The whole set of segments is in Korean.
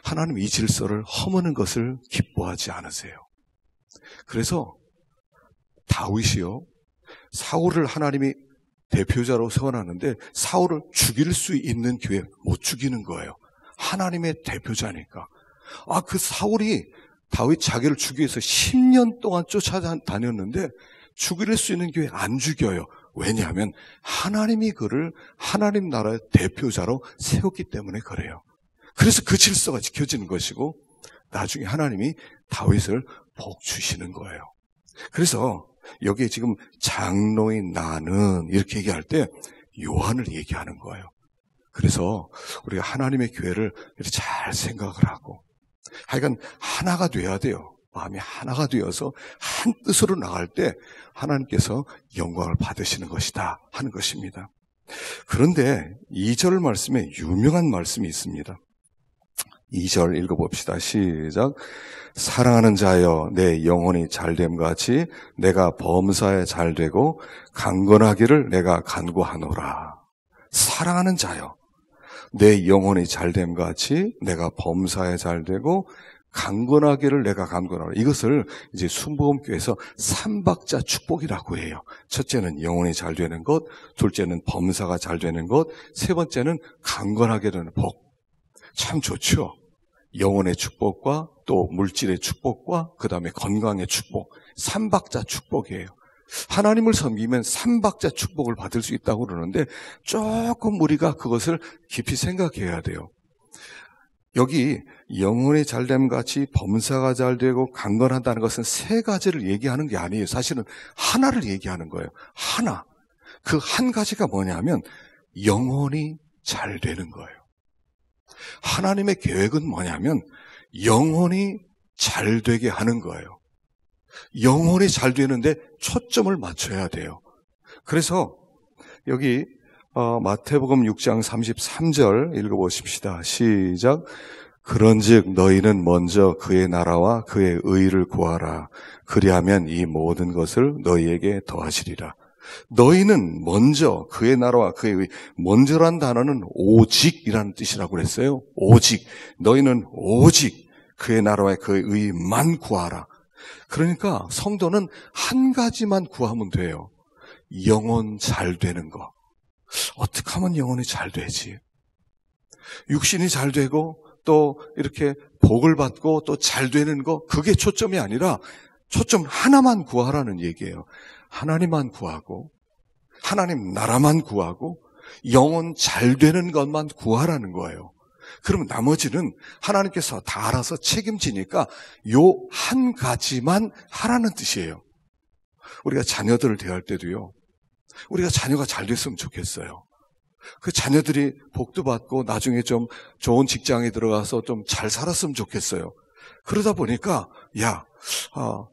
하나님 이 질서를 허무는 것을 기뻐하지 않으세요. 그래서 다윗이요, 사울을 하나님이 대표자로 세워놨는데 사울을 죽일 수 있는 기회 못 죽이는 거예요. 하나님의 대표자니까. 그 사울이 다윗 자기를 죽이기 위해서 10년 동안 쫓아다녔는데 죽일 수 있는 기회 안 죽여요. 왜냐하면 하나님이 그를 하나님 나라의 대표자로 세웠기 때문에 그래요. 그래서 그 질서가 지켜지는 것이고 나중에 하나님이 다윗을 복 주시는 거예요. 그래서 여기에 지금 장로인 나는 이렇게 얘기할 때 요한을 얘기하는 거예요. 그래서 우리가 하나님의 교회를 이렇게 잘 생각을 하고 하여간 하나가 돼야 돼요. 마음이 하나가 되어서 한 뜻으로 나갈 때 하나님께서 영광을 받으시는 것이다 하는 것입니다. 그런데 2절 말씀에 유명한 말씀이 있습니다. 2절 읽어봅시다. 시작. 사랑하는 자여 내 영혼이 잘됨 같이 내가 범사에 잘되고 강건하기를 내가 간구하노라. 사랑하는 자여 내 영혼이 잘됨 같이 내가 범사에 잘되고 강건하기를 내가 간구하노라. 이것을 이제 순복음교회에서 3박자 축복이라고 해요. 첫째는 영혼이 잘 되는 것, 둘째는 범사가 잘 되는 것, 세 번째는 강건하게 되는 복. 참 좋죠. 영혼의 축복과 또 물질의 축복과 그 다음에 건강의 축복, 3박자 축복이에요. 하나님을 섬기면 3박자 축복을 받을 수 있다고 그러는데 조금 우리가 그것을 깊이 생각해야 돼요. 여기 영혼이 잘됨 같이 범사가 잘되고 강건하다는 것은 세 가지를 얘기하는 게 아니에요. 사실은 하나를 얘기하는 거예요. 하나. 그 한 가지가 뭐냐면 영혼이 잘 되는 거예요. 하나님의 계획은 뭐냐면 영혼이 잘 되게 하는 거예요. 영혼이 잘 되는데 초점을 맞춰야 돼요. 그래서 여기 마태복음 6장 33절 읽어보십시다. 시작. 그런즉 너희는 먼저 그의 나라와 그의 의를 구하라. 그리하면 이 모든 것을 너희에게 더하시리라. 너희는 먼저 그의 나라와 그의 의, 먼저란 단어는 오직이라는 뜻이라고 그랬어요. 오직. 너희는 오직 그의 나라와 그의 의만 구하라. 그러니까 성도는 한 가지만 구하면 돼요. 영혼 잘 되는 거. 어떻게 하면 영혼이 잘 되지? 육신이 잘 되고 또 이렇게 복을 받고 또 잘 되는 거, 그게 초점이 아니라 초점 하나만 구하라는 얘기예요. 하나님만 구하고 하나님 나라만 구하고 영혼 잘 되는 것만 구하라는 거예요. 그러면 나머지는 하나님께서 다 알아서 책임지니까 요 한 가지만 하라는 뜻이에요. 우리가 자녀들을 대할 때도요, 우리가 자녀가 잘 됐으면 좋겠어요. 그 자녀들이 복도 받고 나중에 좀 좋은 직장에 들어가서 좀 잘 살았으면 좋겠어요. 그러다 보니까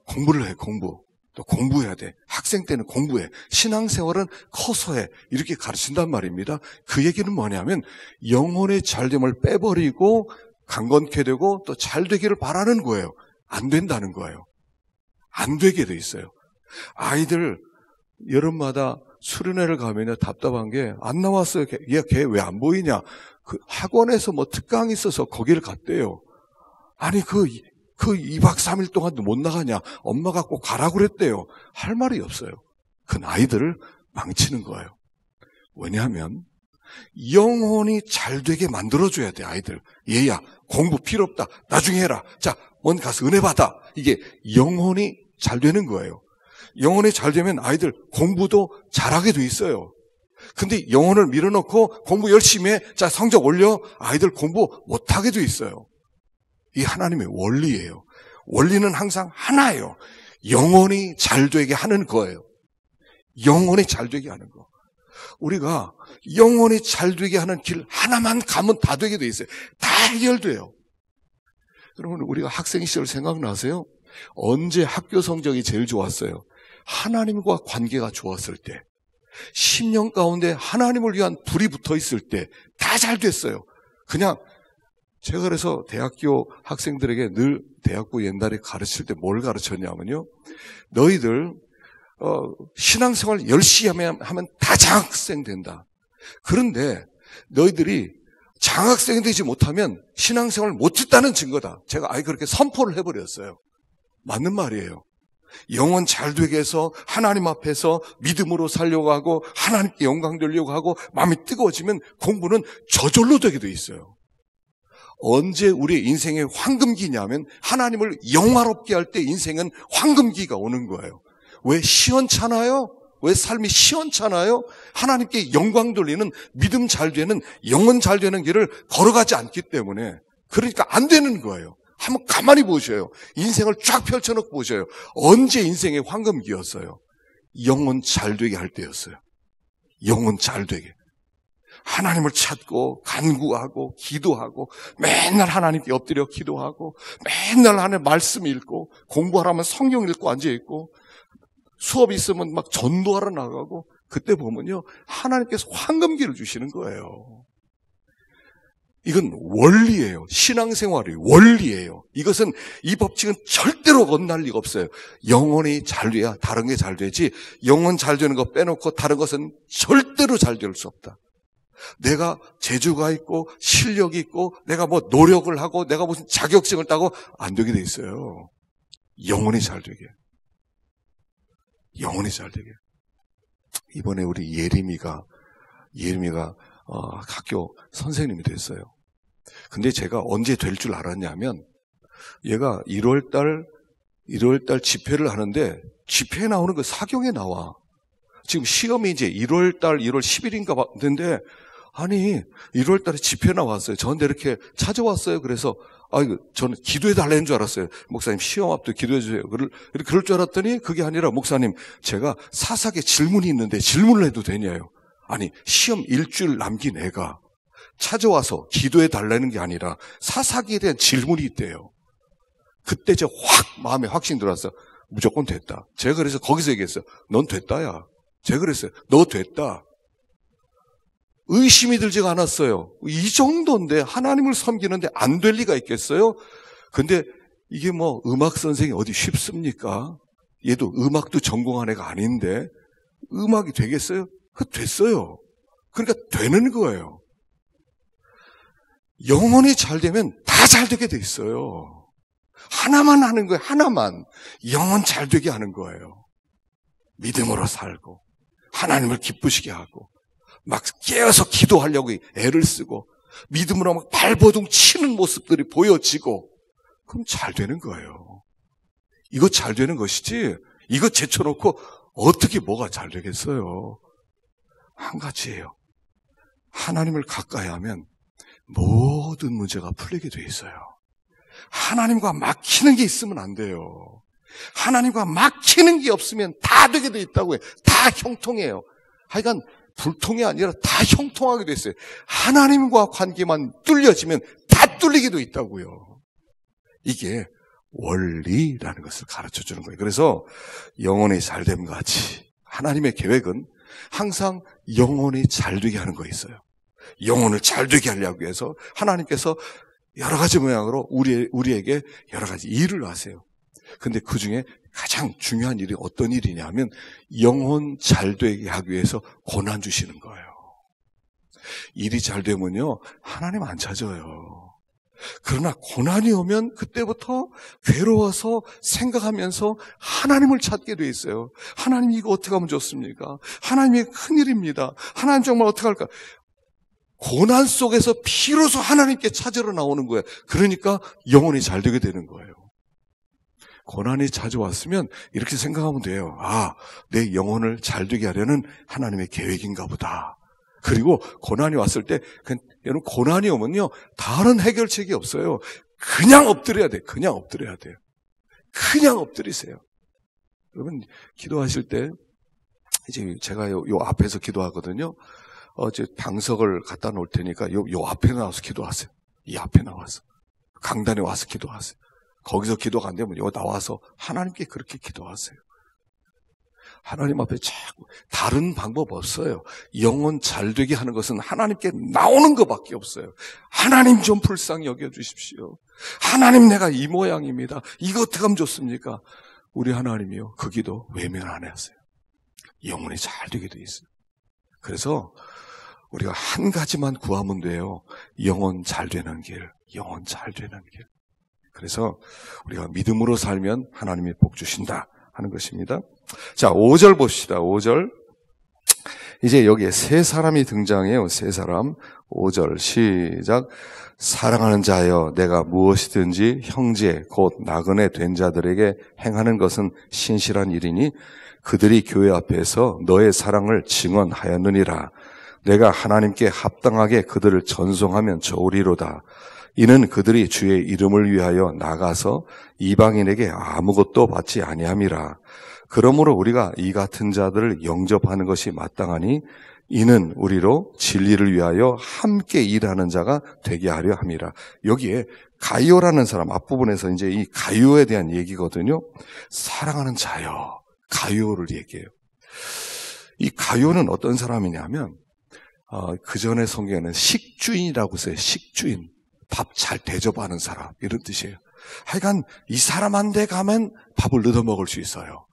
공부를 해. 공부. 또 공부해야 돼. 학생 때는 공부해. 신앙생활은 커서 해. 이렇게 가르친단 말입니다. 그 얘기는 뭐냐면 영혼의 잘됨을 빼버리고 강건케 되고 또 잘 되기를 바라는 거예요. 안 된다는 거예요. 안 되게 돼 있어요. 아이들 여름마다 수련회를 가면요, 답답한 게 안 나왔어요. 걔 왜 안 보이냐? 그 학원에서 뭐 특강이 있어서 거기를 갔대요. 아니 그 2박 3일 동안도 못 나가냐? 엄마가 꼭 가라고 그랬대요. 할 말이 없어요. 그 아이들을 망치는 거예요. 왜냐하면 영혼이 잘 되게 만들어줘야 돼. 아이들. 얘야 공부 필요 없다. 나중에 해라. 자, 먼 가서 은혜 받아. 이게 영혼이 잘 되는 거예요. 영혼이 잘 되면 아이들 공부도 잘하게 돼 있어요. 근데 영혼을 밀어넣고 공부 열심히 해. 자, 성적 올려. 아이들 공부 못하게 돼 있어요. 이 하나님의 원리예요. 원리는 항상 하나예요. 영혼이 잘 되게 하는 거예요. 영혼이 잘 되게 하는 거. 우리가 영혼이 잘 되게 하는 길 하나만 가면 다 되게 돼 있어요. 다 해결돼요. 여러분, 우리가 학생 시절 생각나세요? 언제 학교 성적이 제일 좋았어요? 하나님과 관계가 좋았을 때, 10년 가운데 하나님을 위한 불이 붙어 있을 때 다 잘 됐어요. 그냥 제가 그래서 대학교 학생들에게 늘 대학부 옛날에 가르칠 때 뭘 가르쳤냐면요, 너희들 신앙생활 열심히 하면 다 장학생 된다. 그런데 너희들이 장학생이 되지 못하면 신앙생활을 못했다는 증거다. 제가 아예 그렇게 선포를 해버렸어요. 맞는 말이에요. 영혼 잘 되게 해서 하나님 앞에서 믿음으로 살려고 하고 하나님께 영광 돌리려고 하고 마음이 뜨거워지면 공부는 저절로 되게 돼 있어요. 언제 우리의 인생의 황금기냐면 하나님을 영화롭게 할 때 인생은 황금기가 오는 거예요. 왜 시원찮아요? 왜 삶이 시원찮아요? 하나님께 영광 돌리는 믿음 잘 되는 영혼 잘 되는 길을 걸어가지 않기 때문에 그러니까 안 되는 거예요. 한번 가만히 보셔요. 인생을 쫙 펼쳐놓고 보셔요. 언제 인생의 황금기였어요? 영혼 잘 되게 할 때였어요. 영혼 잘 되게. 하나님을 찾고 간구하고 기도하고 맨날 하나님께 엎드려 기도하고 맨날 하나님 말씀 읽고 공부하라면 성경 읽고 앉아있고 수업 있으면 막 전도하러 나가고 그때 보면요. 하나님께서 황금기를 주시는 거예요. 이건 원리예요. 신앙생활이 원리예요. 이것은 이 법칙은 절대로 건날 리가 없어요. 영혼이 잘 돼야 다른 게 잘 되지 영혼 잘 되는 거 빼놓고 다른 것은 절대로 잘 될 수 없다. 내가 재주가 있고 실력이 있고 내가 뭐 노력을 하고 내가 무슨 자격증을 따고 안 되게 돼 있어요. 영혼이 잘 되게. 영혼이 잘 되게. 이번에 우리 예림이가 학교 선생님이 됐어요. 근데 제가 언제 될 줄 알았냐면 얘가 1월달 집회를 하는데 집회에 나오는 거 사경에 나와. 지금 시험이 이제 1월달 1월 10일인가 봤는데 아니 1월달에 집회 나왔어요. 저한테 이렇게 찾아왔어요. 그래서 저는 기도해 달라는 줄 알았어요. 목사님 시험 앞두고 기도해 주세요. 그럴 줄 알았더니 그게 아니라 목사님 제가 사사계 질문이 있는데 질문을 해도 되냐요. 아니 시험 일주일 남긴 애가 찾아와서 기도해 달라는 게 아니라 사사기에 대한 질문이 있대요. 그때 제가 확 마음에 확신 들어왔어. 무조건 됐다. 제가 그래서 거기서 얘기했어요. 넌 됐다야. 제가 그랬어요. 너 됐다. 의심이 들지가 않았어요. 이 정도인데 하나님을 섬기는데 안 될 리가 있겠어요? 근데 이게 뭐 음악 선생이 어디 쉽습니까? 얘도 음악도 전공한 애가 아닌데 음악이 되겠어요? 됐어요. 그러니까 되는 거예요. 영혼이 잘 되면 다 잘 되게 돼 있어요. 하나만 하는 거예요. 하나만. 영혼 잘 되게 하는 거예요. 믿음으로 살고 하나님을 기쁘시게 하고 막 깨어서 기도하려고 애를 쓰고 믿음으로 막 발버둥 치는 모습들이 보여지고 그럼 잘 되는 거예요. 이거 잘 되는 것이지 이거 제쳐놓고 어떻게 뭐가 잘 되겠어요. 한 가지예요. 하나님을 가까이 하면 모든 문제가 풀리게 돼 있어요. 하나님과 막히는 게 있으면 안 돼요. 하나님과 막히는 게 없으면 다 되게 돼 있다고요. 다 형통해요. 하여간 불통이 아니라 다 형통하게 돼 있어요. 하나님과 관계만 뚫려지면 다 뚫리게 돼 있다고요. 이게 원리라는 것을 가르쳐 주는 거예요. 그래서 영혼이 잘됨 같이 하나님의 계획은 항상 영혼이 잘 되게 하는 거 있어요. 영혼을 잘 되게 하려고 해서 하나님께서 여러 가지 모양으로 우리에게 여러 가지 일을 하세요. 근데 그 중에 가장 중요한 일이 어떤 일이냐면 영혼 잘 되게 하기 위해서 고난 주시는 거예요. 일이 잘 되면요 하나님 안 찾아요. 그러나 고난이 오면 그때부터 괴로워서 생각하면서 하나님을 찾게 돼 있어요. 하나님 이거 어떻게 하면 좋습니까? 하나님이 큰일입니다. 하나님 정말 어떻게 할까? 고난 속에서 비로소 하나님께 찾으러 나오는 거예요. 그러니까 영혼이 잘 되게 되는 거예요. 고난이 자주 왔으면 이렇게 생각하면 돼요. 내 영혼을 잘 되게 하려는 하나님의 계획인가 보다. 그리고 고난이 왔을 때 여러분 고난이 오면요 다른 해결책이 없어요. 그냥 엎드려야 돼. 그냥 엎드려야 돼요. 그냥 엎드리세요. 여러분 기도하실 때 이제 제가 요 앞에서 기도하거든요. 이제 방석을 갖다 놓을 테니까 요 앞에 나와서 기도하세요. 이 앞에 나와서 강단에 와서 기도하세요. 거기서 기도가 안 되면 여기 나와서 하나님께 그렇게 기도하세요. 하나님 앞에 자꾸 다른 방법 없어요. 영혼 잘 되게 하는 것은 하나님께 나오는 것밖에 없어요. 하나님 좀 불쌍히 여겨주십시오. 하나님 내가 이 모양입니다. 이거 어떻게 하면 좋습니까? 우리 하나님이요 그 기도 외면 안 하세요. 영혼이 잘 되게 돼 있어요. 그래서 우리가 한 가지만 구하면 돼요. 영혼 잘 되는 길, 영혼 잘 되는 길. 그래서 우리가 믿음으로 살면 하나님이 복 주신다 하는 것입니다. 자, 5절 봅시다. 5절. 이제 여기에 세 사람이 등장해요. 세 사람. 5절 시작. 사랑하는 자여, 내가 무엇이든지 형제 곧 나그네 된 자들에게 행하는 것은 신실한 일이니 그들이 교회 앞에서 너의 사랑을 증언하였느니라. 내가 하나님께 합당하게 그들을 전송하면 좋으리로다. 이는 그들이 주의 이름을 위하여 나가서 이방인에게 아무것도 받지 아니함이라. 그러므로 우리가 이 같은 자들을 영접하는 것이 마땅하니 이는 우리로 진리를 위하여 함께 일하는 자가 되게 하려 함이라. 여기에 가이오라는 사람, 앞부분에서 이제 이 가이오에 대한 얘기거든요. 사랑하는 자여, 가이오를 얘기해요. 이 가이오는 어떤 사람이냐면 그 전에 성경에는 식주인이라고 써요. 식주인, 밥 잘 대접하는 사람, 이런 뜻이에요. 하여간 이 사람한테 가면 밥을 얻어먹을 수 있어요.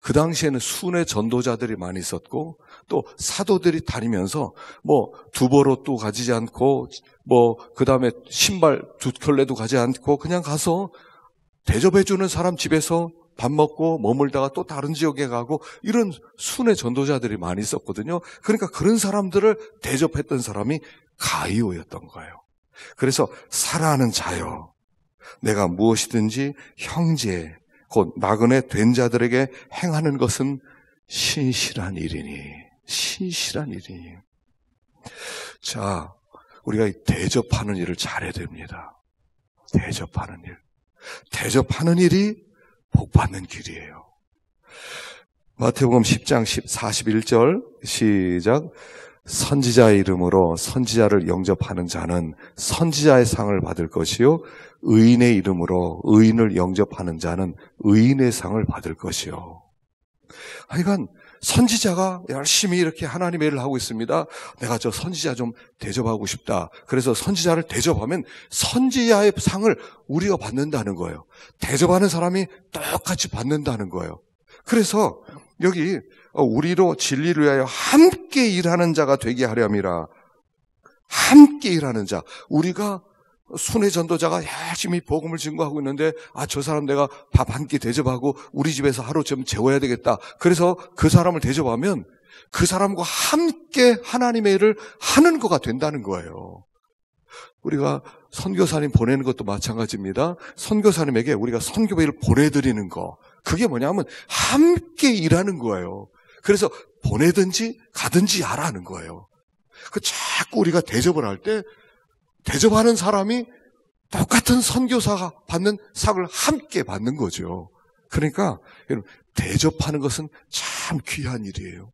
그 당시에는 순회 전도자들이 많이 있었고 또 사도들이 다니면서 뭐 두벌옷도 가지지 않고 뭐 그다음에 신발 두 켤레도 가지 않고 그냥 가서 대접해주는 사람 집에서 밥 먹고 머물다가 또 다른 지역에 가고 이런 순회 전도자들이 많이 있었거든요. 그러니까 그런 사람들을 대접했던 사람이 가이오였던 거예요. 그래서 사랑하는 자여, 내가 무엇이든지 형제 곧 나그네 된 자들에게 행하는 것은 신실한 일이니, 신실한 일이니. 자, 우리가 대접하는 일을 잘해야 됩니다. 대접하는 일. 대접하는 일이 복받는 길이에요. 마태복음 10장 41절 시작. 선지자의 이름으로 선지자를 영접하는 자는 선지자의 상을 받을 것이요 의인의 이름으로 의인을 영접하는 자는 의인의 상을 받을 것이요. 하여간 선지자가 열심히 이렇게 하나님의 일을 하고 있습니다. 내가 저 선지자 좀 대접하고 싶다. 그래서 선지자를 대접하면 선지자의 상을 우리가 받는다는 거예요. 대접하는 사람이 똑같이 받는다는 거예요. 그래서 여기 우리로 진리를 위하여 함께 일하는 자가 되게 하렴이라. 함께 일하는 자. 우리가 순회 전도자가 열심히 복음을 증거하고 있는데 저 사람 내가 밥 한 끼 대접하고 우리 집에서 하루 좀 재워야 되겠다. 그래서 그 사람을 대접하면 그 사람과 함께 하나님의 일을 하는 거가 된다는 거예요. 우리가 선교사님 보내는 것도 마찬가지입니다. 선교사님에게 우리가 선교비를 보내드리는 거, 그게 뭐냐면 함께 일하는 거예요. 그래서 보내든지 가든지 하라는 거예요. 자꾸 우리가 대접을 할 때 대접하는 사람이 똑같은 선교사가 받는 상을 함께 받는 거죠. 그러니까 여러분, 대접하는 것은 참 귀한 일이에요.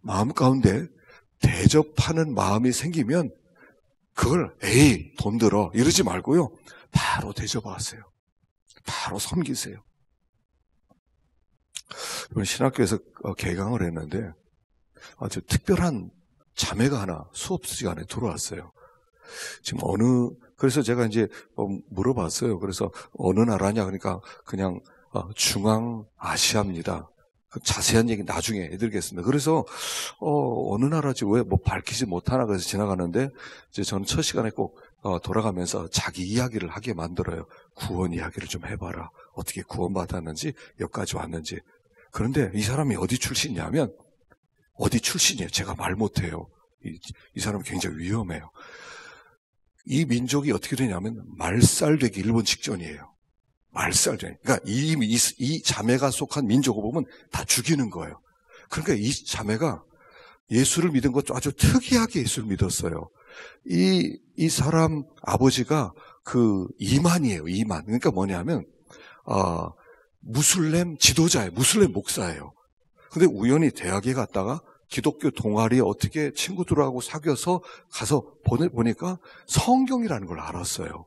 마음 가운데 대접하는 마음이 생기면 그걸 에이 돈 들어 이러지 말고요. 바로 대접하세요. 바로 섬기세요. 이번 신학교에서 개강을 했는데 아주 특별한 자매가 하나 수업 시간에 들어왔어요. 지금 그래서 제가 이제 물어봤어요. 그래서 어느 나라냐 그러니까 그냥 중앙아시아입니다. 자세한 얘기 나중에 해드리겠습니다. 그래서 어느 나라지 왜 뭐 밝히지 못하나 그래서 지나가는데 이제 저는 첫 시간에 꼭 돌아가면서 자기 이야기를 하게 만들어요. 구원 이야기를 좀 해봐라. 어떻게 구원받았는지 여기까지 왔는지. 그런데 이 사람이 어디 출신이냐면 어디 출신이에요. 제가 말 못해요. 이 사람은 굉장히 위험해요. 이 민족이 어떻게 되냐면 말살되기 일본 직전이에요. 말살되기. 그러니까 이 자매가 속한 민족을 보면 다 죽이는 거예요. 그러니까 이 자매가 예수를 믿은 것도 아주 특이하게 예수를 믿었어요. 이 사람 아버지가 그 이만이에요. 이만. 그러니까 뭐냐면 무슬림 지도자예요. 무슬림 목사예요. 근데 우연히 대학에 갔다가 기독교 동아리에 어떻게 친구들하고 사귀어서 가서 보니까 성경이라는 걸 알았어요.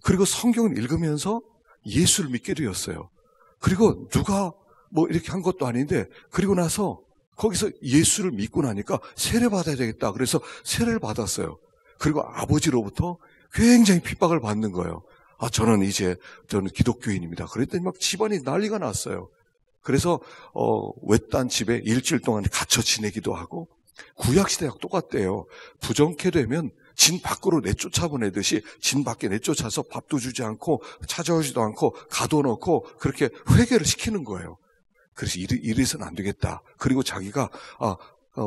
그리고 성경을 읽으면서 예수를 믿게 되었어요. 그리고 누가 뭐 이렇게 한 것도 아닌데 그리고 나서 거기서 예수를 믿고 나니까 세례 받아야 되겠다. 그래서 세례를 받았어요. 그리고 아버지로부터 굉장히 핍박을 받는 거예요. 저는 기독교인입니다. 그랬더니 막 집안이 난리가 났어요. 그래서 외딴 집에 일주일 동안 갇혀 지내기도 하고 구약시대하고 똑같대요. 부정케 되면 진 밖으로 내쫓아보내듯이 진 밖에 내쫓아서 밥도 주지 않고 찾아오지도 않고 가둬놓고 그렇게 회개를 시키는 거예요. 그래서 이래서는 안 되겠다. 그리고 자기가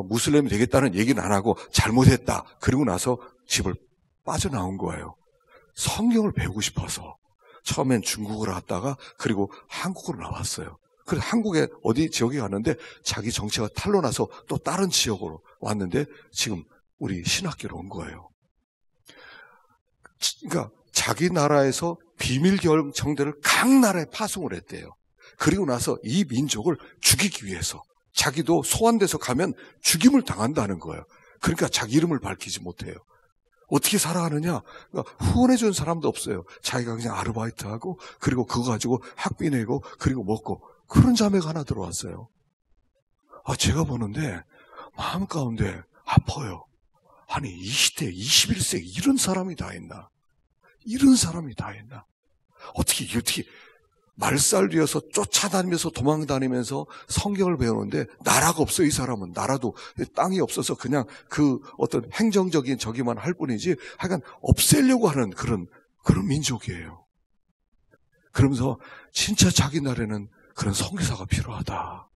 무슬림이 되겠다는 얘기는 안 하고 잘못했다. 그리고 나서 집을 빠져나온 거예요. 성경을 배우고 싶어서 처음엔 중국으로 갔다가 그리고 한국으로 나왔어요. 그래서 한국에 어디 지역에 갔는데 자기 정체가 탄로나서 또 다른 지역으로 왔는데 지금 우리 신학교로 온 거예요. 그러니까 자기 나라에서 비밀 정대를 각 나라에 파송을 했대요. 그리고 나서 이 민족을 죽이기 위해서 자기도 소환돼서 가면 죽임을 당한다는 거예요. 그러니까 자기 이름을 밝히지 못해요. 어떻게 살아가느냐? 그러니까 후원해 준 사람도 없어요. 자기가 그냥 아르바이트하고 그리고 그거 가지고 학비 내고 그리고 먹고 그런 자매가 하나 들어왔어요. 제가 보는데 마음 가운데 아파요. 아니 이 시대 21세기 이런 사람이 다 있나? 이런 사람이 다 있나? 어떻게 말살되어서 쫓아다니면서 도망다니면서 성경을 배우는데 나라가 없어요. 이 사람은 나라도 땅이 없어서 그냥 그 어떤 행정적인 저기만 할 뿐이지 하여간 없애려고 하는 그런 민족이에요. 그러면서 진짜 자기 나라에는 그런 선교사가 필요하다.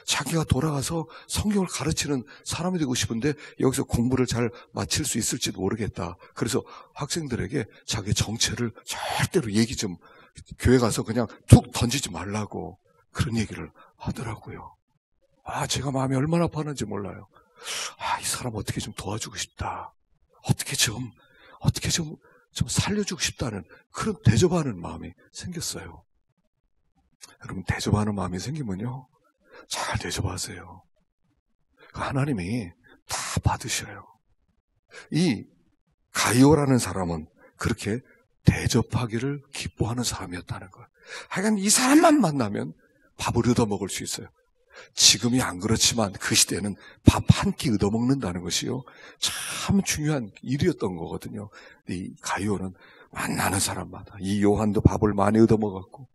자기가 돌아가서 성경을 가르치는 사람이 되고 싶은데 여기서 공부를 잘 마칠 수 있을지도 모르겠다. 그래서 학생들에게 자기 정체를 절대로 얘기 좀 교회 가서 그냥 툭 던지지 말라고 그런 얘기를 하더라고요. 제가 마음이 얼마나 아팠는지 몰라요. 이 사람 어떻게 좀 도와주고 싶다. 어떻게 좀 살려주고 싶다는 그런 대접하는 마음이 생겼어요. 여러분 대접하는 마음이 생기면요. 잘 대접하세요. 하나님이 다 받으셔요. 이 가이오라는 사람은 그렇게 대접하기를 기뻐하는 사람이었다는 거예요. 하여간 이 사람만 만나면 밥을 얻어먹을 수 있어요. 지금이 안 그렇지만 그 시대는 밥 한 끼 얻어먹는다는 것이요. 참 중요한 일이었던 거거든요. 이 가이오는 만나는 사람마다 이 요한도 밥을 많이 얻어먹었고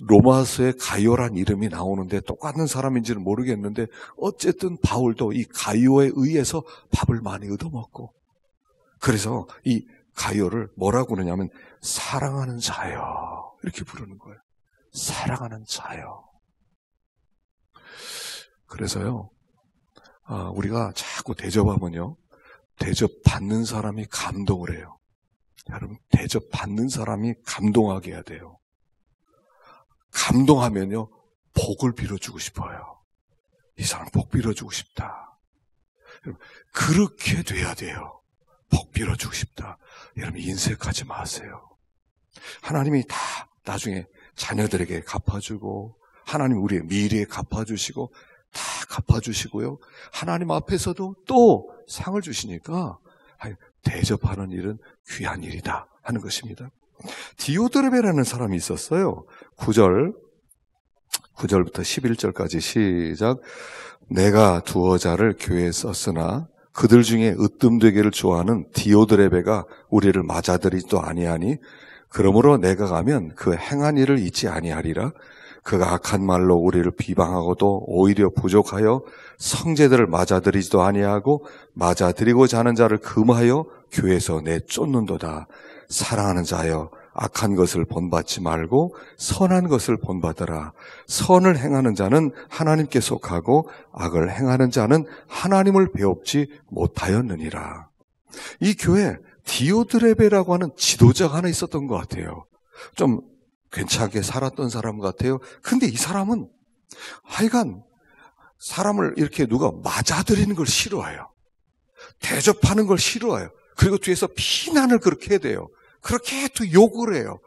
로마서에 가이오란 이름이 나오는데 똑같은 사람인지는 모르겠는데 어쨌든 바울도 이 가이오에 의해서 밥을 많이 얻어먹고 그래서 이 가이오를 뭐라고 그러냐면 사랑하는 자요 이렇게 부르는 거예요. 사랑하는 자요. 그래서요 우리가 자꾸 대접하면요 대접받는 사람이 감동을 해요. 여러분 대접받는 사람이 감동하게 해야 돼요. 감동하면요 복을 빌어주고 싶어요. 이 사람 복 빌어주고 싶다. 여러분, 그렇게 돼야 돼요. 복 빌어주고 싶다. 여러분 인색하지 마세요. 하나님이 다 나중에 자녀들에게 갚아주고 하나님 우리의 미래에 갚아주시고 다 갚아주시고요. 하나님 앞에서도 또 상을 주시니까 대접하는 일은 귀한 일이다 하는 것입니다. 디오드레베라는 사람이 있었어요. 9절부터 11절까지 시작. 내가 두어 자를 교회에 썼으나 그들 중에 으뜸되기를 좋아하는 디오드레베가 우리를 맞아들이지도 아니하니 그러므로 내가 가면 그 행한 일을 잊지 아니하리라. 그가 악한 말로 우리를 비방하고도 오히려 부족하여 성제들을 맞아들이지도 아니하고 맞아들이고자 하는 자를 금하여 교회에서 내쫓는도다. 사랑하는 자여 악한 것을 본받지 말고 선한 것을 본받으라. 선을 행하는 자는 하나님께 속하고 악을 행하는 자는 하나님을 배웁지 못하였느니라. 이 교회 디오드레베라고 하는 지도자가 하나 있었던 것 같아요. 좀 괜찮게 살았던 사람 같아요. 근데 이 사람은 하여간 사람을 이렇게 누가 맞아들이는 걸 싫어해요. 대접하는 걸 싫어해요. 그리고 뒤에서 비난을 그렇게 해야 돼요. 그렇게 또 욕을 해요.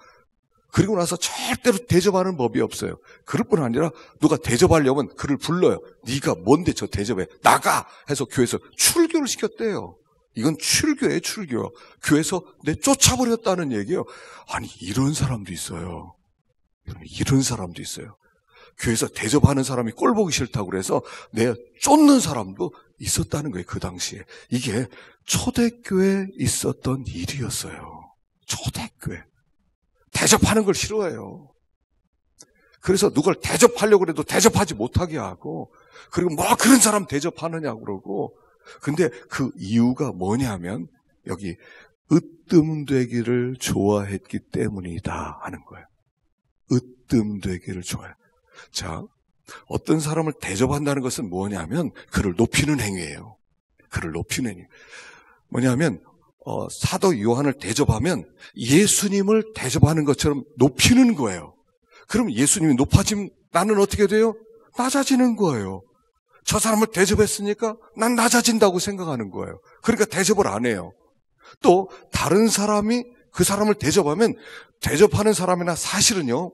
그리고 나서 절대로 대접하는 법이 없어요. 그럴 뿐 아니라 누가 대접하려면 그를 불러요. 네가 뭔데 저 대접해. 나가! 해서 교회에서 출교를 시켰대요. 이건 출교예요, 출교. 교회에서 내쫓아버렸다는 얘기예요. 아니 이런 사람도 있어요. 이런 사람도 있어요. 교회에서 대접하는 사람이 꼴 보기 싫다고 그래서 내 쫓는 사람도 있었다는 거예요. 그 당시에. 이게 초대교회에 있었던 일이었어요. 초대교회. 대접하는 걸 싫어해요. 그래서 누굴 대접하려고 해도 대접하지 못하게 하고 그리고 뭐 그런 사람 대접하느냐고 그러고. 근데 그 이유가 뭐냐면 여기 으뜸되기를 좋아했기 때문이다 하는 거예요. 으뜸되기를 좋아해. 자, 어떤 사람을 대접한다는 것은 뭐냐면 그를 높이는 행위예요. 그를 높이는 행위. 뭐냐면 사도 요한을 대접하면 예수님을 대접하는 것처럼 높이는 거예요. 그럼 예수님이 높아지면 나는 어떻게 돼요? 낮아지는 거예요. 저 사람을 대접했으니까 난 낮아진다고 생각하는 거예요. 그러니까 대접을 안 해요. 또 다른 사람이 그 사람을 대접하면 대접하는 사람이나 사실은요,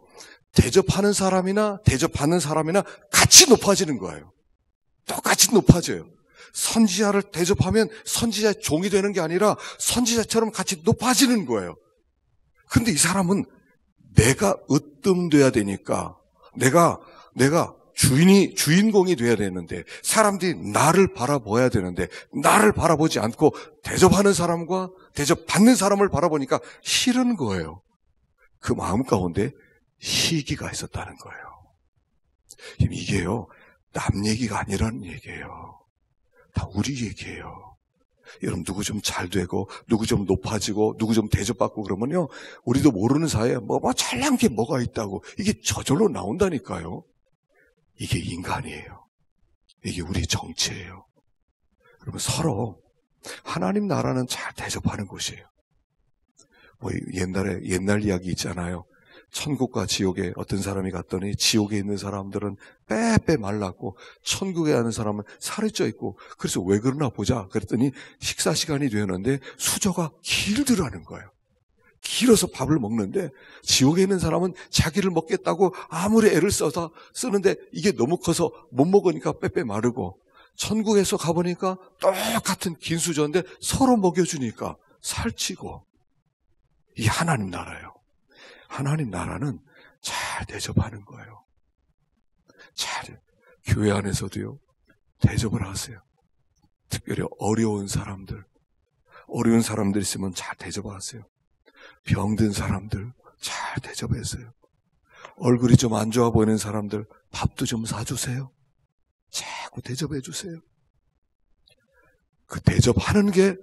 대접하는 사람이나 대접받는 사람이나 같이 높아지는 거예요. 똑같이 높아져요. 선지자를 대접하면 선지자의 종이 되는 게 아니라 선지자처럼 같이 높아지는 거예요. 근데 이 사람은 내가 으뜸돼야 되니까 내가 주인공이 돼야 되는데 사람들이 나를 바라봐야 되는데 나를 바라보지 않고 대접하는 사람과 대접받는 사람을 바라보니까 싫은 거예요. 그 마음 가운데 시기가 있었다는 거예요. 이게요, 남 얘기가 아니라는 얘기예요. 다 우리 얘기예요. 여러분, 누구 좀 잘 되고 누구 좀 높아지고 누구 좀 대접받고 그러면요, 우리도 모르는 사이에 뭐 잘난 게 뭐가 있다고 이게 저절로 나온다니까요. 이게 인간이에요. 이게 우리 정체예요. 여러분, 서로 하나님 나라는 잘 대접하는 곳이에요. 뭐 옛날 이야기 있잖아요. 천국과 지옥에 어떤 사람이 갔더니 지옥에 있는 사람들은 빼빼 말랐고 천국에 가는 사람은 살이 쪄 있고, 그래서 왜 그러나 보자 그랬더니 식사 시간이 되었는데 수저가 길더라는 거예요. 길어서 밥을 먹는데 지옥에 있는 사람은 자기를 먹겠다고 아무리 애를 써서 쓰는데 이게 너무 커서 못 먹으니까 빼빼 마르고, 천국에서 가보니까 똑같은 긴 수저인데 서로 먹여주니까 살찌고. 이게 하나님 나라예요. 하나님 나라는 잘 대접하는 거예요. 교회 안에서도요, 대접을 하세요. 특별히 어려운 사람들 있으면 잘 대접하세요. 병든 사람들 잘 대접하세요. 얼굴이 좀 안 좋아 보이는 사람들 밥도 좀 사주세요. 자꾸 대접해 주세요. 그 대접하는 게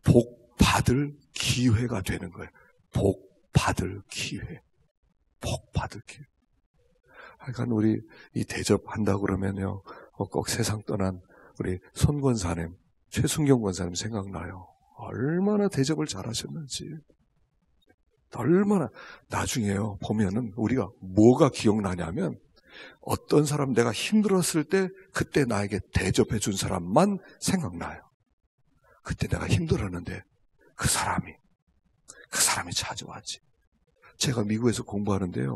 복 받을 기회가 되는 거예요. 복 받을 기회. 하여간 우리 이 대접한다고 그러면요, 꼭 세상 떠난 우리 손 권사님, 최순경 권사님 생각나요. 얼마나 대접을 잘하셨는지. 얼마나. 나중에요 보면은 우리가 뭐가 기억나냐면, 어떤 사람 내가 힘들었을 때 그때 나에게 대접해 준 사람만 생각나요. 그때 내가 힘들었는데 그 사람이 찾아왔지. 제가 미국에서 공부하는데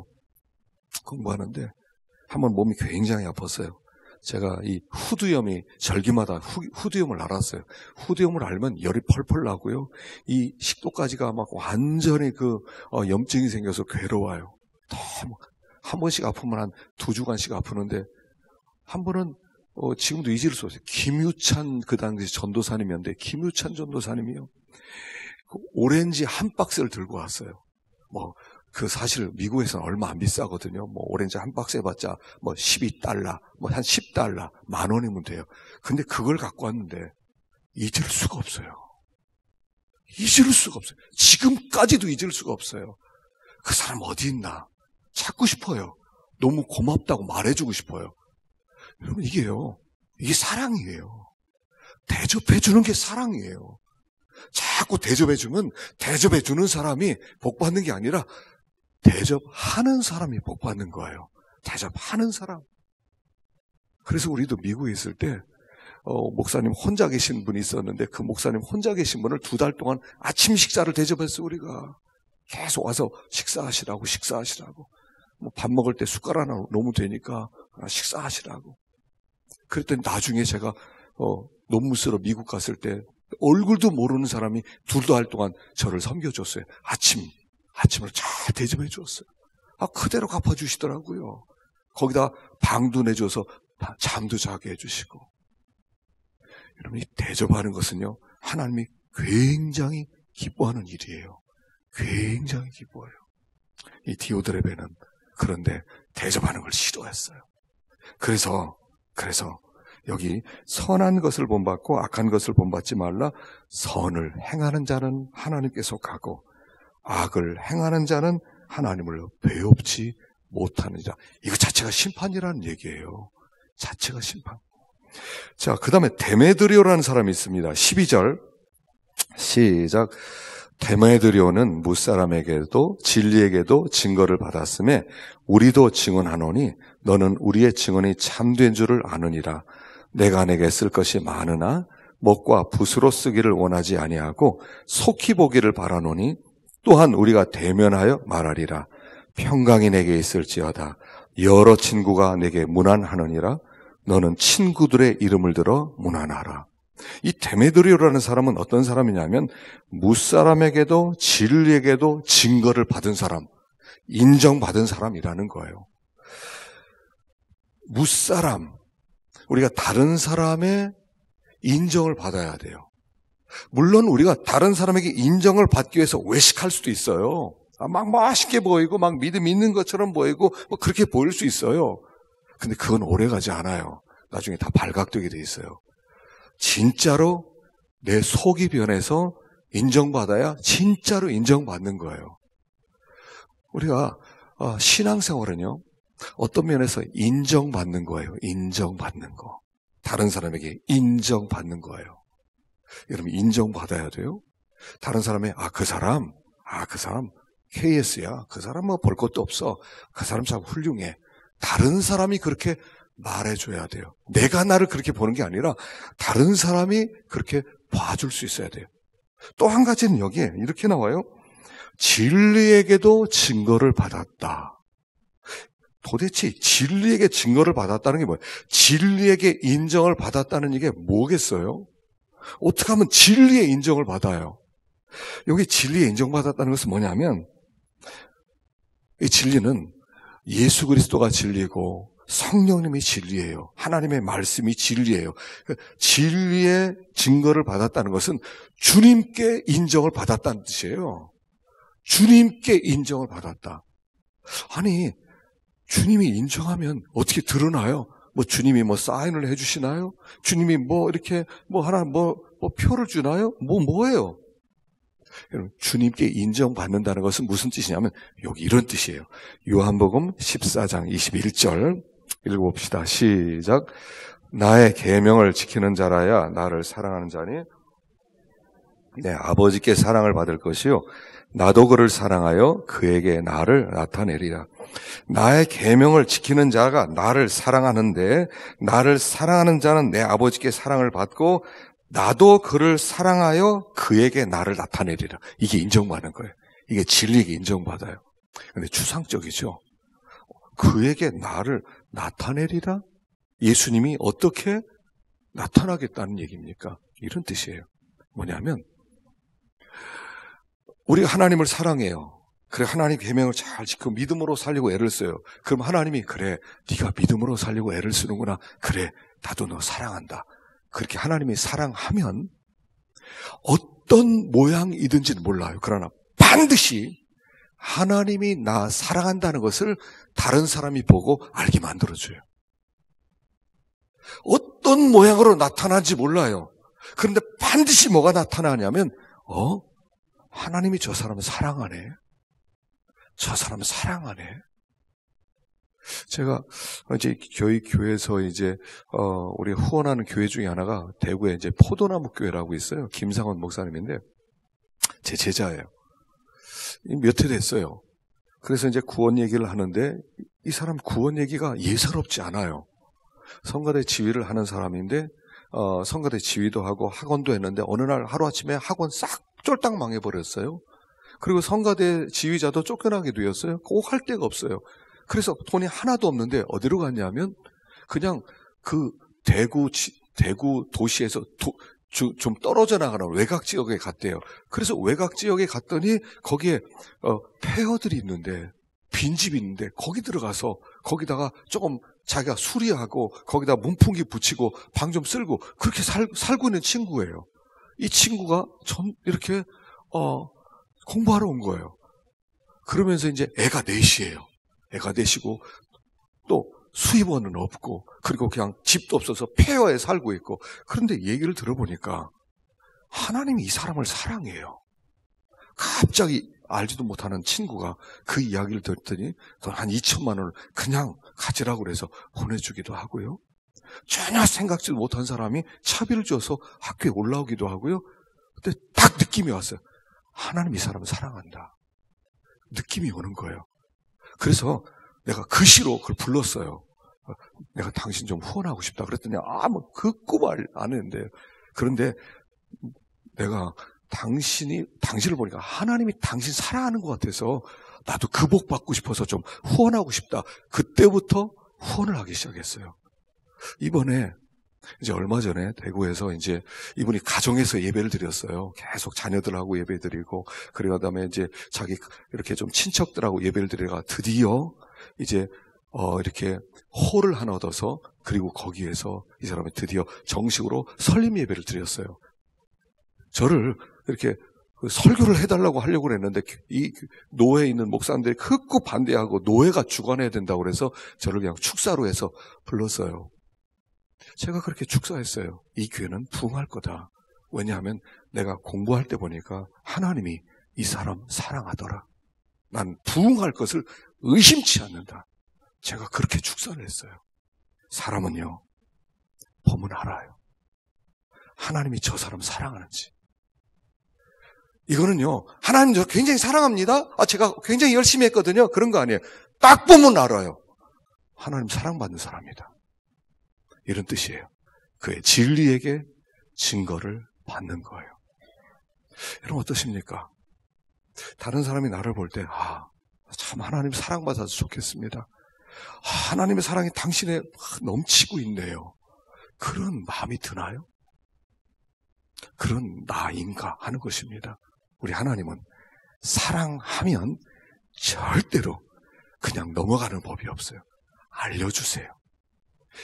한번 몸이 굉장히 아팠어요. 제가 이 후두염이 절기마다 후두염을 알았어요. 후두염을 알면 열이 펄펄 나고요, 이 식도까지가 막 완전히 염증이 생겨서 괴로워요. 너무 한 번씩 아프면 한 2주간씩 아프는데, 한 번은 지금도 잊을 수 없어요. 김유찬, 그 당시 전도사님이었는데, 김유찬 전도사님이요, 오렌지 한 박스를 들고 왔어요. 사실 미국에서는 얼마 안 비싸거든요. 오렌지 한 박스 해봤자 $12, 한 $10, 10,000원이면 돼요. 근데 그걸 갖고 왔는데 잊을 수가 없어요. 지금까지도 잊을 수가 없어요. 그 사람 어디 있나 찾고 싶어요. 너무 고맙다고 말해주고 싶어요. 여러분, 이게 사랑이에요. 대접해주는 게 사랑이에요. 자꾸 대접해주면 대접해주는 사람이 복받는 게 아니라 대접하는 사람이 복받는 거예요. 대접하는 사람. 그래서 우리도 미국에 있을 때 목사님 혼자 계신 분이 있었는데, 그 목사님 혼자 계신 분을 2달 동안 아침 식사를 대접했어요. 우리가 계속 와서 식사하시라고 밥 먹을 때 숟가락 하나 놓으면 되니까 식사하시라고. 그랬더니 나중에 제가 논문 쓰러 미국 갔을 때 얼굴도 모르는 사람이 2달 동안 저를 섬겨줬어요. 아침을 잘 대접해 줬어요. 그대로 갚아주시더라고요. 거기다 방도 내줘서 잠도 자게 해주시고. 여러분, 이 대접하는 것은요, 하나님이 굉장히 기뻐하는 일이에요. 굉장히 기뻐해요. 이 디오드레베는 그런데 대접하는 걸 싫어했어요. 그래서 여기 선한 것을 본받고 악한 것을 본받지 말라. 선을 행하는 자는 하나님께 속하고 악을 행하는 자는 하나님을 배웁지 못하느니라. 이거 자체가 심판이라는 얘기예요. 자체가 심판. 자, 그 다음에 데메드리오라는 사람이 있습니다. 12절 시작. 데메드리오는 무사람에게도 진리에게도 증거를 받았음에 우리도 증언하노니 너는 우리의 증언이 참된 줄을 아느니라. 내가 내게 쓸 것이 많으나 먹과 붓으로 쓰기를 원하지 아니하고 속히 보기를 바라노니 또한 우리가 대면하여 말하리라. 평강이 내게 있을지어다. 여러 친구가 내게 문안하느니라. 너는 친구들의 이름을 들어 문안하라. 이 데메드리오라는 사람은 어떤 사람이냐면 무사람에게도 진리에게도 증거를 받은 사람, 인정받은 사람이라는 거예요. 무사람, 우리가 다른 사람의 인정을 받아야 돼요. 물론 우리가 다른 사람에게 인정을 받기 위해서 외식할 수도 있어요. 막 맛있게 보이고 막 믿음 있는 것처럼 보이고 뭐 그렇게 보일 수 있어요. 근데 그건 오래가지 않아요. 나중에 다 발각되게 돼 있어요. 진짜로 내 속이 변해서 인정받아야 진짜로 인정받는 거예요. 우리가 신앙생활은요, 어떤 면에서 인정받는 거예요. 인정받는 거. 다른 사람에게 인정받는 거예요. 여러분, 인정받아야 돼요. 다른 사람의 그 사람 KS야. 그 사람 뭐 볼 것도 없어. 그 사람 참 훌륭해. 다른 사람이 그렇게 말해줘야 돼요. 내가 나를 그렇게 보는 게 아니라 다른 사람이 그렇게 봐줄 수 있어야 돼요. 또 한 가지는 여기에 이렇게 나와요. 진리에게도 증거를 받았다. 도대체 진리에게 증거를 받았다는 게 뭐예요? 진리에게 인정을 받았다는 이게 뭐겠어요? 어떻게 하면 진리의 인정을 받아요? 여기 진리의 인정받았다는 것은 뭐냐면 이 진리는 예수 그리스도가 진리고 성령님이 진리예요. 하나님의 말씀이 진리예요. 진리의 증거를 받았다는 것은 주님께 인정을 받았다는 뜻이에요. 주님께 인정을 받았다. 아니, 주님이 인정하면 어떻게 드러나요? 뭐 주님이 뭐 사인을 해주시나요? 주님이 뭐 이렇게 뭐 하나 뭐 표를 주나요? 뭐예요? 여러분, 주님께 인정받는다는 것은 무슨 뜻이냐면 여기 이런 뜻이에요. 요한복음 14장 21절 읽어봅시다. 시작. 나의 계명을 지키는 자라야 나를 사랑하는 자니 내 아버지께 사랑을 받을 것이요 나도 그를 사랑하여 그에게 나를 나타내리라. 나의 계명을 지키는 자가 나를 사랑하는데 나를 사랑하는 자는 내 아버지께 사랑을 받고 나도 그를 사랑하여 그에게 나를 나타내리라. 이게 인정받는 거예요. 이게 진리에게 인정받아요. 근데 추상적이죠. 그에게 나를 나타내리라? 예수님이 어떻게 나타나겠다는 얘기입니까? 이런 뜻이에요. 뭐냐면 우리가 하나님을 사랑해요. 그래, 하나님 계명을 잘 지키고 믿음으로 살려고 애를 써요. 그럼 하나님이 그래, 네가 믿음으로 살려고 애를 쓰는구나. 그래, 나도 너 사랑한다. 그렇게 하나님이 사랑하면 어떤 모양이든지는 몰라요. 그러나 반드시 하나님이 나 사랑한다는 것을 다른 사람이 보고 알게 만들어줘요. 어떤 모양으로 나타나는지 몰라요. 그런데 반드시 뭐가 나타나냐면 하나님이 저 사람을 사랑하네. 저 사람을 사랑하네. 제가 이제 저희 교회에서 이제 우리 후원하는 교회 중에 하나가 대구에 이제 포도나무 교회라고 있어요. 김상원 목사님인데 제 제자예요. 몇 해 됐어요. 그래서 이제 구원 얘기를 하는데 이 사람 구원 얘기가 예사롭지 않아요. 성가대 지휘를 하는 사람인데 성가대 지휘도 하고 학원도 했는데 어느 날 하루아침에 학원 싹 쫄딱 망해버렸어요. 그리고 성가대 지휘자도 쫓겨나게 되었어요. 꼭 할 데가 없어요. 그래서 돈이 하나도 없는데 어디로 갔냐면 그냥 그 대구 도시에서 좀 떨어져 나가는 외곽 지역에 갔대요. 그래서 외곽 지역에 갔더니 거기에 폐허들이 있는데 빈집이 있는데 거기 들어가서 거기다가 조금 자기가 수리하고 거기다 문풍기 붙이고 방 좀 쓸고 그렇게 살고 있는 친구예요. 이 친구가 이렇게 공부하러 온 거예요. 그러면서 이제 애가 넷이에요. 애가 넷이고 또 수입원은 없고, 그리고 그냥 집도 없어서 폐허에 살고 있고. 그런데 얘기를 들어보니까 하나님이 이 사람을 사랑해요. 갑자기 알지도 못하는 친구가 그 이야기를 듣더니 한 2천만 원을 그냥 가지라고 그래서 보내주기도 하고요. 전혀 생각지도 못한 사람이 차비를 줘서 학교에 올라오기도 하고요. 그때 딱 느낌이 왔어요. 하나님 이 사람을 사랑한다. 느낌이 오는 거예요. 그래서 내가 글씨로 그걸 불렀어요. 내가 당신 좀 후원하고 싶다. 그랬더니 뭐 그 꿈을 안 했는데, 그런데 내가 당신을 보니까 하나님이 당신 사랑하는 것 같아서 나도 그 복 받고 싶어서 좀 후원하고 싶다. 그때부터 후원을 하기 시작했어요. 이번에 이제 얼마 전에 대구에서 이제 이분이 가정에서 예배를 드렸어요. 계속 자녀들하고 예배 드리고, 그리고 그다음에 이제 자기 이렇게 좀 친척들하고 예배를 드리다가 드디어 이제 이렇게 홀을 하나 얻어서, 그리고 거기에서 이 사람이 드디어 정식으로 설립 예배를 드렸어요. 저를 이렇게 설교를 해달라고 하려고 그랬는데 이 노회에 있는 목사님들이 극구 반대하고 노회가 주관해야 된다고 그래서 저를 그냥 축사로 해서 불렀어요. 제가 그렇게 축사했어요. 이 교회는 부흥할 거다. 왜냐하면 내가 공부할 때 보니까 하나님이 이 사람 사랑하더라. 난 부흥할 것을 의심치 않는다. 제가 그렇게 축사를 했어요. 사람은요, 보면 알아요. 하나님이 저 사람 사랑하는지. 이거는요, 하나님 저 굉장히 사랑합니다. 제가 굉장히 열심히 했거든요. 그런 거 아니에요. 딱 보면 알아요. 하나님 사랑받는 사람이다. 이런 뜻이에요. 그의 진리에게 증거를 받는 거예요. 여러분 어떠십니까? 다른 사람이 나를 볼 때, 참 하나님 사랑받아서 좋겠습니다. 하나님의 사랑이 당신에 넘치고 있네요. 그런 마음이 드나요? 그런 나인가 하는 것입니다. 우리 하나님은 사랑하면 절대로 그냥 넘어가는 법이 없어요. 알려주세요.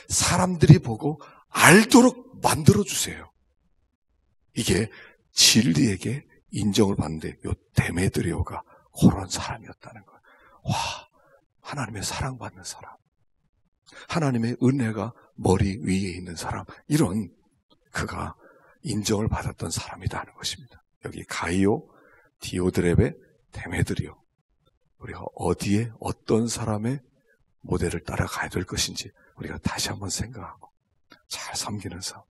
사람들이 보고 알도록 만들어주세요. 이게 진리에게 인정을 받는데 요 데메드리오가 그런 사람이었다는 거예요. 하나님의 사랑받는 사람, 하나님의 은혜가 머리 위에 있는 사람, 이런 그가 인정을 받았던 사람이다 하는 것입니다. 여기 가이오, 디오드렙의 데메드리오, 우리가 어디에 어떤 사람의 모델을 따라가야 될 것인지 우리가 다시 한번 생각하고 잘 섬기는 삶,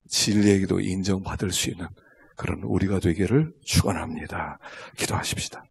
진리에게도 인정받을 수 있는 그런 우리가 되기를 축원합니다. 기도하십시다.